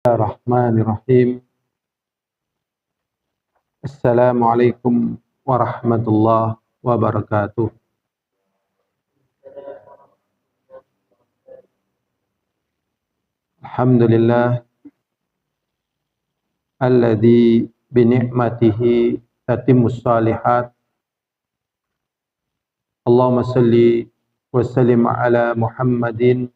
Bismillahirrahmanirrahim. Assalamualaikum warahmatullahi wabarakatuh. Alhamdulillah alladzi bi ni'matihi tatimmus shalihat. Allahumma salli wa sallim ala Muhammadin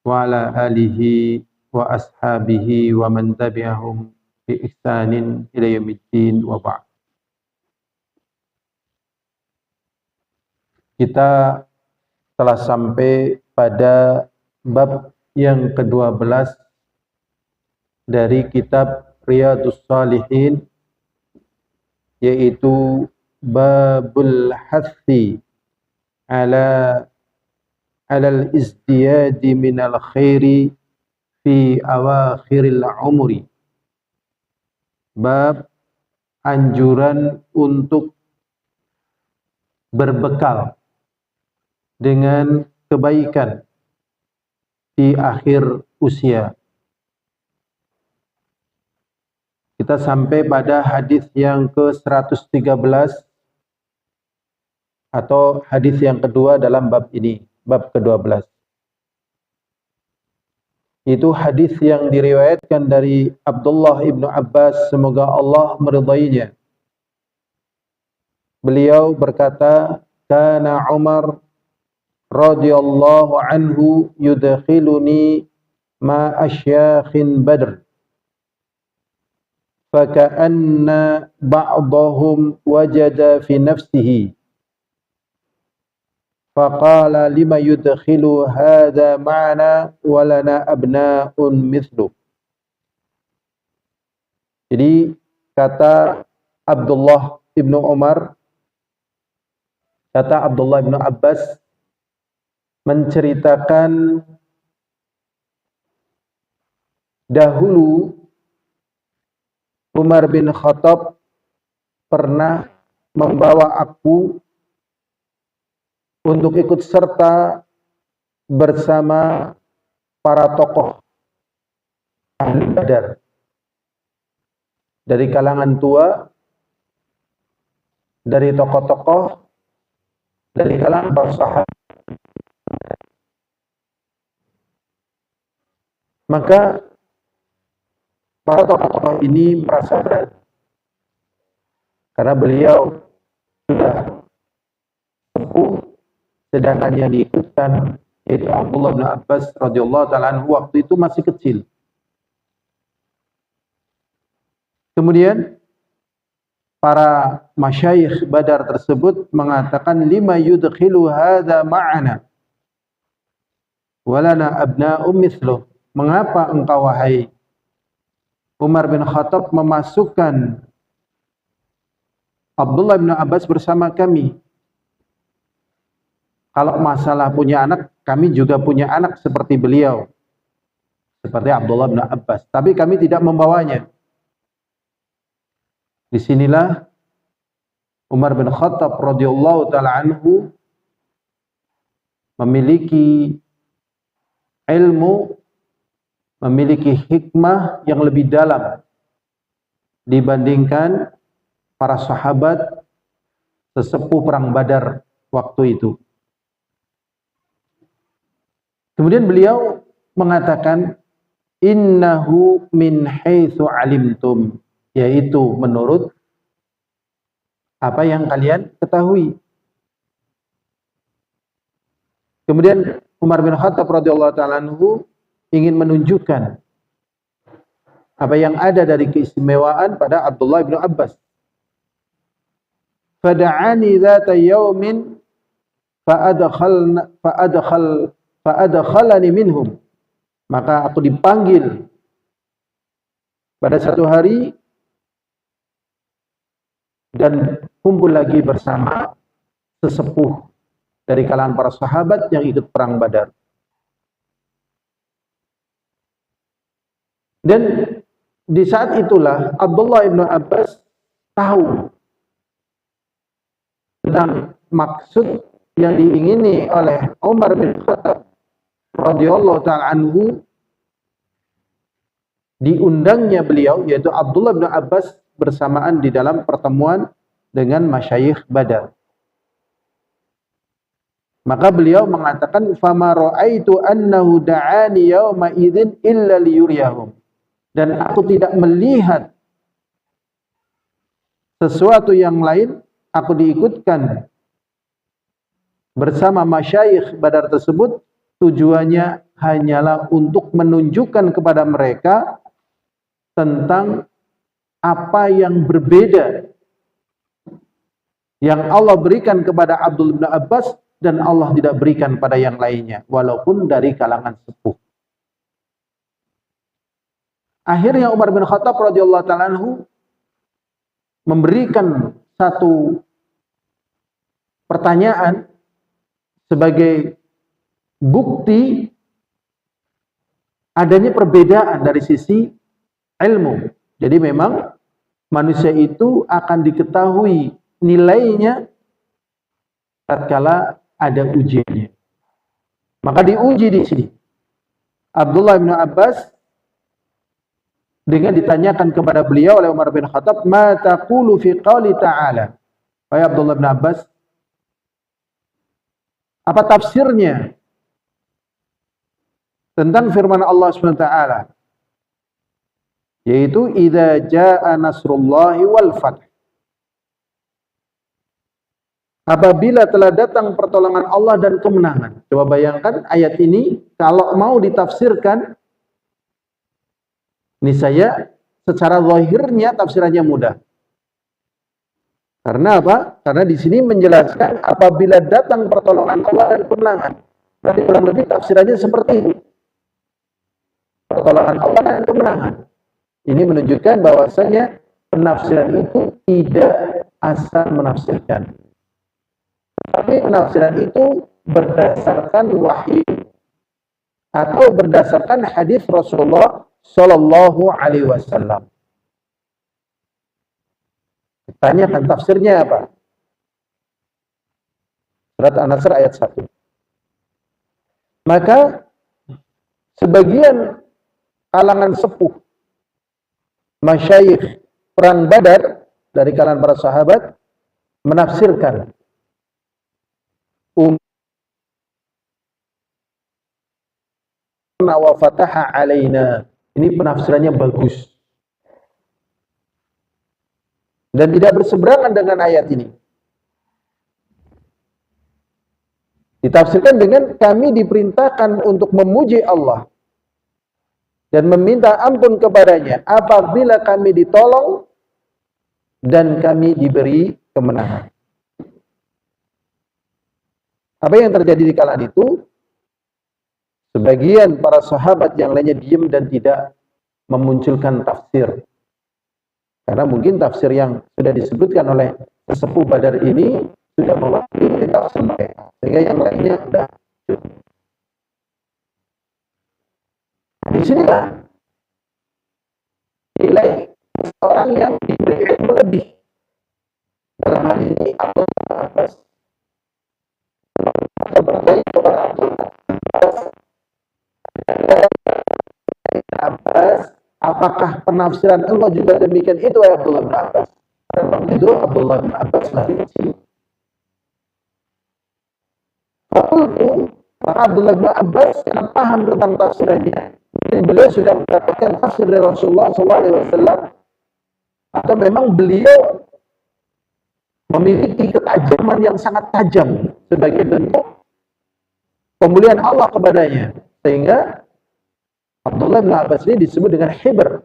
wa ala alihi wa ashabihi wa man tabi'ahum bi ihsanin ila yaumiddin wa ba'd. Kita telah sampai pada bab yang ke-12 dari kitab Riyadhus Shalihin, yaitu babul hathi alal izdiyadi minal khairi fi awakhiril umri. Bab anjuran untuk berbekal dengan kebaikan di akhir usia. Kita sampai pada hadis yang ke-113 atau hadis yang kedua dalam bab ini, bab ke-12. Itu hadis yang diriwayatkan dari Abdullah ibnu Abbas, semoga Allah meridainya. Beliau berkata, kana Umar radhiyallahu anhu yudkhiluni ma asyakhin Badr faka'anna ba'dahum wajada fi nafsihi faqala lima yudkhilu hadha ma'ana wa lana abna'un mithlu. Jadi kata Abdullah ibnu Umar, kata Abdullah ibnu Abbas menceritakan dahulu Umar bin Khattab pernah membawa aku untuk ikut serta bersama para tokoh ahli Badar dari kalangan tua, dari tokoh-tokoh, dari kalangan para sahabat. Maka para tokoh-tokoh ini merasa berat karena beliau sudah sepuh, sedangkan yang diikutkan yaitu Abdullah bin Abbas radhiyallahu ta'ala anhu waktu itu masih kecil. Kemudian para masyayikh Badar tersebut mengatakan, lima yudkhilu hadza ma'ana walana abna'um mithluh. Mengapa engkau wahai Umar bin Khattab memasukkan Abdullah bin Abbas bersama kami? Kalau masalah punya anak, kami juga punya anak seperti beliau, seperti Abdullah bin Abbas, tapi kami tidak membawanya. Disinilah Umar bin Khattab radhiyallahu ta'ala anhu memiliki ilmu, memiliki hikmah yang lebih dalam dibandingkan para sahabat sesepuh perang Badar waktu itu. Kemudian beliau mengatakan, innahu min haitsu alimtum, yaitu menurut apa yang kalian ketahui. Kemudian Umar bin Khattab radhiyallahu ta'ala anhu ingin menunjukkan apa yang ada dari keistimewaan pada Abdullah bin Abbas. Fada'ani dzata yaumin fa'adkhalani minhum. Maka aku dipanggil pada satu hari dan kumpul lagi bersama sesepuh dari kalangan para sahabat yang ikut perang Badar. Dan di saat itulah Abdullah ibnu Abbas tahu tentang maksud yang diingini oleh Umar bin Khattab radhiyallahu ta'ala anhu diundangnya beliau, yaitu Abdullah bin Abbas, bersamaan di dalam pertemuan dengan masyayikh Badar. Maka beliau mengatakan, fama ra'aitu annahu da'ani yawma idzin illa liyuriyahum. Dan aku tidak melihat sesuatu yang lain, aku diikutkan bersama masyayikh Badar tersebut, tujuannya hanyalah untuk menunjukkan kepada mereka tentang apa yang berbeda yang Allah berikan kepada Abdullah bin Abbas dan Allah tidak berikan pada yang lainnya, walaupun dari kalangan sepuh. Akhirnya Umar bin Khattab radhiyallahu ta'ala anhu memberikan satu pertanyaan sebagai bukti adanya perbedaan dari sisi ilmu. Jadi memang manusia itu akan diketahui nilainya tatkala ada ujiannya. Maka diuji di sini. Abdullah bin Abbas dengan ditanyakan kepada beliau oleh Umar bin Khattab, "Ma taqulu fi qouli ta'ala?" Wahai Abdullah bin Abbas, apa tafsirnya tentang firman Allah SWT, yaitu idza jaa nasrullahi wal fath, apabila telah datang pertolongan Allah dan kemenangan. Coba bayangkan ayat ini kalau mau ditafsirkan, niscaya secara zahirnya tafsirannya mudah. Karena apa? Karena di sini menjelaskan apabila datang pertolongan Allah dan kemenangan. Berarti kurang lebih tafsirannya seperti itu. Pertolongan Allah dan kemenangan. Ini menunjukkan bahwasanya penafsiran itu tidak asal menafsirkan. Tapi penafsiran itu berdasarkan wahyu atau berdasarkan hadis Rasulullah Sallallahu Alaihi Wasallam. Tanyakan tafsirnya apa? Surat An-Nasr ayat 1. Maka sebagian kalangan sepuh masyayikh perang Badar dari kalangan para sahabat menafsirkan wa fataha alaina. Ini penafsirannya bagus dan tidak berseberangan dengan ayat ini. Ditafsirkan dengan kami diperintahkan untuk memuji Allah dan meminta ampun kepadanya apabila kami ditolong dan kami diberi kemenangan. Apa yang terjadi di kala itu? Sebagian para sahabat yang lainnya diam dan tidak memunculkan tafsir. Karena mungkin tafsir yang sudah disebutkan oleh sesepuh Badar ini sudah mewakili tafsir mereka. Sehingga yang lainnya sudah cukup. Di sinilah nilai orang yang diberi ilmu lebih. Dalam hal ini Abdullah Abbas. Abbas, apakah penafsiran Allah juga demikian itu ya Abdullah bin Abbas? Dan itu Abdullah bin Abbas masih kecil. Maka Abdullah bin Abbas yang paham tentang tafsirannya, dan beliau sudah mendapatkan tafsir dari Rasulullah SAW, atau memang beliau memiliki ketajaman yang sangat tajam sebagai bentuk pemulihan Allah kepadanya, sehingga Abdullah bin Abbas ini disebut dengan hibr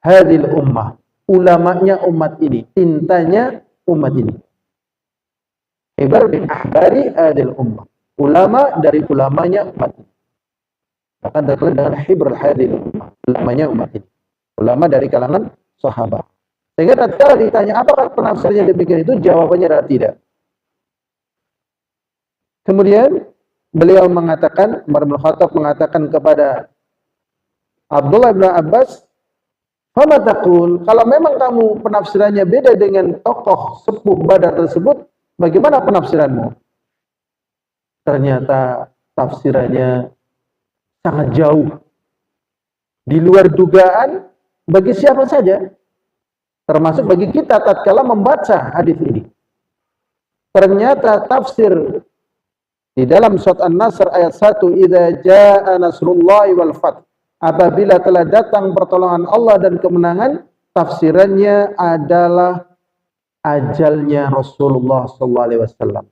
hadil ummah, ulamanya umat ini, tintanya umat ini. Hibr bin ahbari hadil ummah, ulama dari ulamanya umat ini. Bahkan terkenal dengan hibr hadil ummah, ulamanya umat ini, ulama dari kalangan sahabat. Sehingga tatkala ditanya apakah penafsirnya demikian itu, jawabannya adalah tidak. Kemudian beliau mengatakan, Umar bin Khattab mengatakan kepada Abdullah bin Abbas, "Fama taqul?" Kalau memang kamu penafsirannya beda dengan tokoh sepuh Badar tersebut, bagaimana penafsiranmu? Ternyata tafsirannya sangat jauh di luar dugaan bagi siapa saja, termasuk bagi kita tatkala membaca hadis ini. Ternyata tafsir di dalam surat An-Nasr ayat 1, "Idza jaa nasrullahi wal fath." Apabila telah datang pertolongan Allah dan kemenangan, tafsirannya adalah ajalnya Rasulullah sallallahu alaihi wasallam.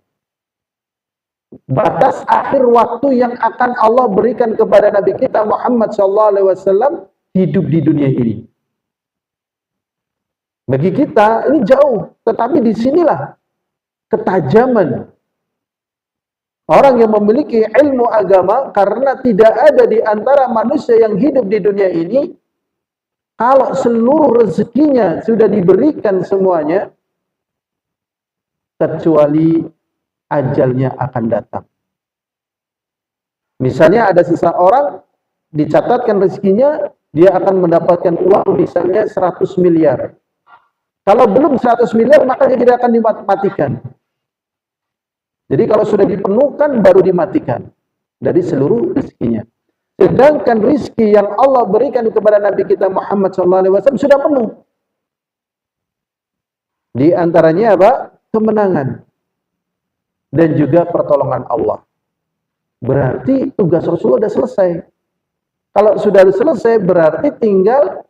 Batas akhir waktu yang akan Allah berikan kepada Nabi kita Muhammad sallallahu alaihi wasallam hidup di dunia ini. Bagi kita ini jauh, tetapi disinilah ketajaman orang yang memiliki ilmu agama, karena tidak ada di antara manusia yang hidup di dunia ini, kalau seluruh rezekinya sudah diberikan semuanya, kecuali ajalnya akan datang. Misalnya ada seseorang dicatatkan rezekinya, dia akan mendapatkan uang misalnya 100 miliar. Kalau belum 100 miliar, maka dia tidak akan dimatikan. Jadi kalau sudah dipenuhkan, baru dimatikan dari seluruh rezekinya. Sedangkan rezeki yang Allah berikan kepada Nabi kita Muhammad SAW sudah penuh. Di antaranya apa? Kemenangan. Dan juga pertolongan Allah. Berarti tugas Rasulullah sudah selesai. Kalau sudah selesai, berarti tinggal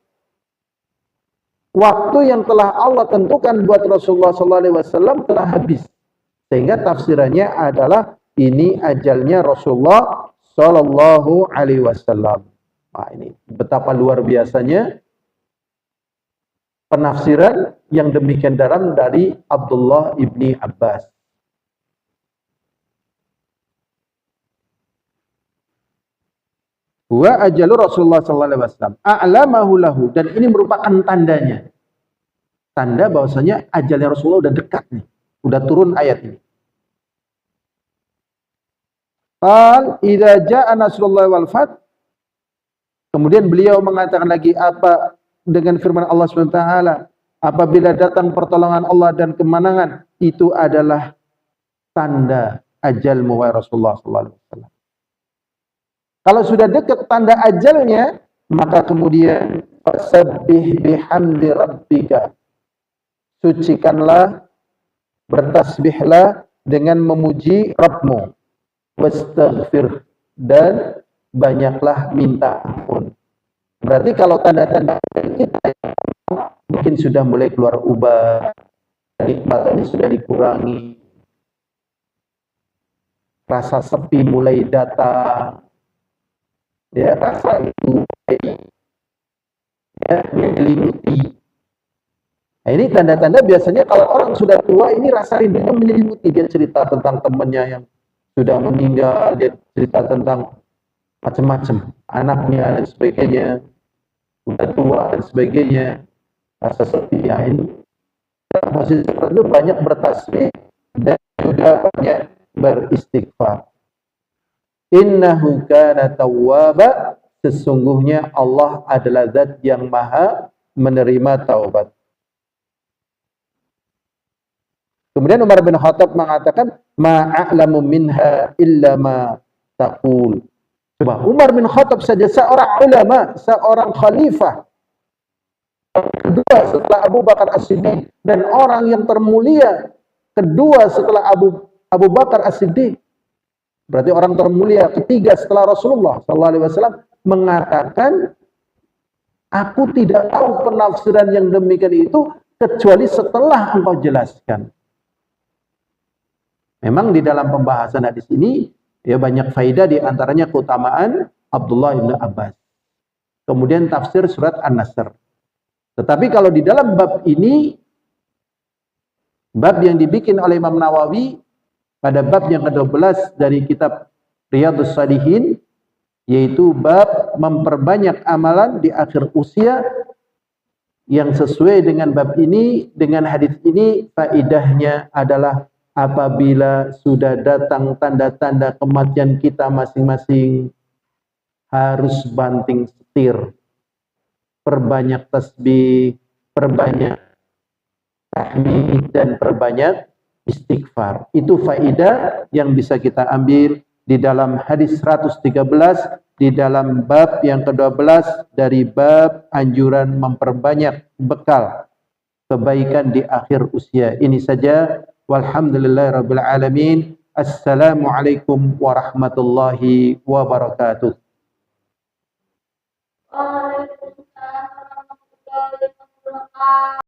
waktu yang telah Allah tentukan buat Rasulullah SAW telah habis. Sehingga tafsirannya adalah ini ajalnya Rasulullah Sallallahu Alaihi Wasallam. Nah, ini betapa luar biasanya penafsiran yang demikian dalam dari Abdullah ibni Abbas. Wa ajalu Rasulullah Sallallahu Alaihi Wasallam a'lamahu lahu, dan ini merupakan tandanya, tanda bahwasanya ajalnya Rasulullah udah dekat nih. Udah turun ayat ini. Qal idza jaa nasrullahi wal fath. Kemudian beliau mengatakan lagi apa dengan firman Allah SWT, apabila datang pertolongan Allah dan kemenangan, itu adalah tanda ajalmu wahai Rasulullah sallallahu alaihi wasallam. Kalau sudah dekat tanda ajalnya, maka kemudian fasabbih bihamdi rabbika. Sucikanlah, bertasbihlah dengan memuji Rabbmu, wastaghfir, dan banyaklah minta ampun. Berarti kalau tanda-tanda kita mungkin sudah mulai keluar ubah, nikmatnya sudah dikurangi, rasa sepi mulai datang, ya, rasa itu ya, menyelimuti. Nah, ini tanda-tanda biasanya kalau orang sudah tua ini rasa rindunya menyelimuti. Dia cerita tentang temannya yang sudah meninggal, dia cerita tentang macam-macam, anaknya dan sebagainya, sudah tua dan sebagainya, rasa sepi. Ya, ini masih seperti itu, banyak bertasbih dan juga banyak beristighfar. Innahu kana tawwaba, sesungguhnya Allah adalah zat yang maha menerima taubat. Kemudian Umar bin Khattab mengatakan, ma'a'lamu minha illa ma taqul. Coba, Umar bin Khattab saja seorang ulama, seorang khalifah, kedua setelah Abu Bakar As-Siddiq, dan orang yang termulia kedua setelah Abu Bakar As-Siddiq. Berarti orang termulia ketiga setelah Rasulullah SAW mengatakan, aku tidak tahu penafsiran yang demikian itu kecuali setelah engkau jelaskan. Memang di dalam pembahasan hadis ini ya banyak faedah, di antaranya keutamaan Abdullah bin Abbas. Kemudian tafsir surat An-Nasr. Tetapi kalau di dalam bab ini, bab yang dibikin oleh Imam Nawawi pada bab yang ke-12 dari kitab Riyadhus Shalihin, yaitu bab memperbanyak amalan di akhir usia, yang sesuai dengan bab ini, dengan hadis ini, faedahnya adalah apabila sudah datang tanda-tanda kematian kita masing-masing, harus banting setir, perbanyak tasbih, perbanyak tahmid, dan perbanyak istighfar. Itu faedah yang bisa kita ambil di dalam hadis 113 di dalam bab yang ke-12 dari bab anjuran memperbanyak bekal kebaikan di akhir usia. Ini saja. Walhamdulillahirabbil alamin. Assalamualaikum warahmatullahi wabarakatuh. Waalaikumsalam warahmatullahi wabarakatuh.